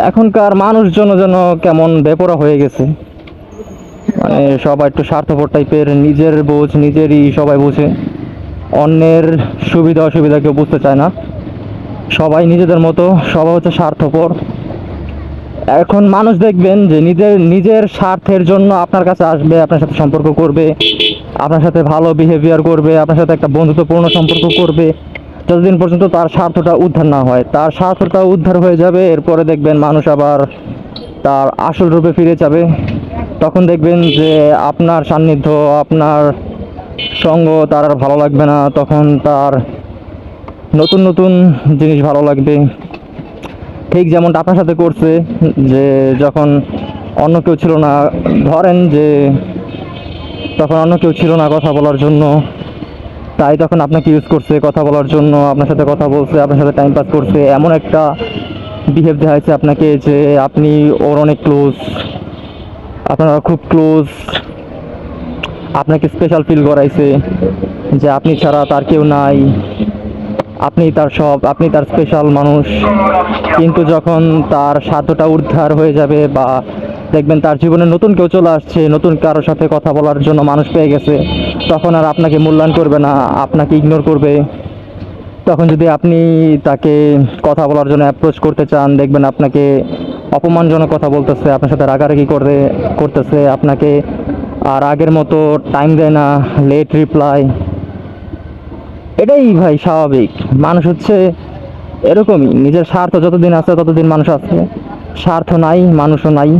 এখনকার মানুষজন যেন কেমন বেপরোয়া হয়ে গেছে, মানে সবাই একটু স্বার্থপর টাইপের, নিজের বোঝ নিজেরই সবাই বোঝে, অন্যের সুবিধা অসুবিধা কেউ বুঝতে চায় না। সবাই নিজেদের মতো, সবাই হচ্ছে স্বার্থপর। এখন মানুষ দেখবেন যে নিজের নিজের স্বার্থের জন্য আপনার কাছে আসবে, আপনার সাথে সম্পর্ক করবে, আপনার সাথে ভালো বিহেভিয়ার করবে, আপনার সাথে একটা বন্ধুত্বপূর্ণ সম্পর্ক করবে, যতদিন পর্যন্ত তার স্বার্থটা উদ্ধার না হয়। তার স্বার্থটা উদ্ধার হয়ে যাবে, এরপরে দেখবেন মানুষ আবার তার আসল রূপে ফিরে যাবে। তখন দেখবেন যে আপনার সান্নিধ্য, আপনার সঙ্গ তার আর ভালো লাগবে না, তখন তার নতুন নতুন জিনিস ভালো লাগবে। ঠিক যেমনটা আপনার সাথে করছে, যে যখন অন্য কেউ ছিল না, ধরেন যে তখন অন্য কেউ ছিল না কথা বলার জন্য, তাই তখন আপনাকে ইউজ করছে কথা বলার জন্য, আপনার সাথে কথা বলছে, আপনার সাথে টাইম পাস করছে, এমন একটা বিহেভ দেখাচ্ছে আপনাকে যে আপনি ওর অনেক ক্লোজ, আপনারা খুব ক্লোজ, আপনাকে স্পেশাল ফিল করাইছে যে আপনি ছাড়া তার কেউ নাই, আপনি তার সব, আপনি তার স্পেশাল মানুষ। কিন্তু যখন তার স্বার্থটা উদ্ধার হয়ে যাবে, বা দেখবেন তার জীবনে নতুন কেউ চলে আসছে, নতুন কারোর সাথে কথা বলার জন্য মানুষ পেয়ে গেছে, তখন আর আপনাকে মূল্যায়ন করবে না, আপনাকে ইগনোর করবে। তখন যদি আপনি তাকে কথা বলার জন্য অ্যাপ্রোচ করতে চান, দেখবেন আপনাকে অপমানজনক কথা বলতেছে, আপনার সাথে রাগারাগি করতেছে আপনাকে, আর আগের মতো টাইম দেয় না, লেট রিপ্লাই। এটাই ভাই স্বাভাবিক, মানুষ হচ্ছে এরকমই। নিজের স্বার্থ যতদিন আছে ততদিন মানুষ আছে, স্বার্থ নাই মানুষও নাই।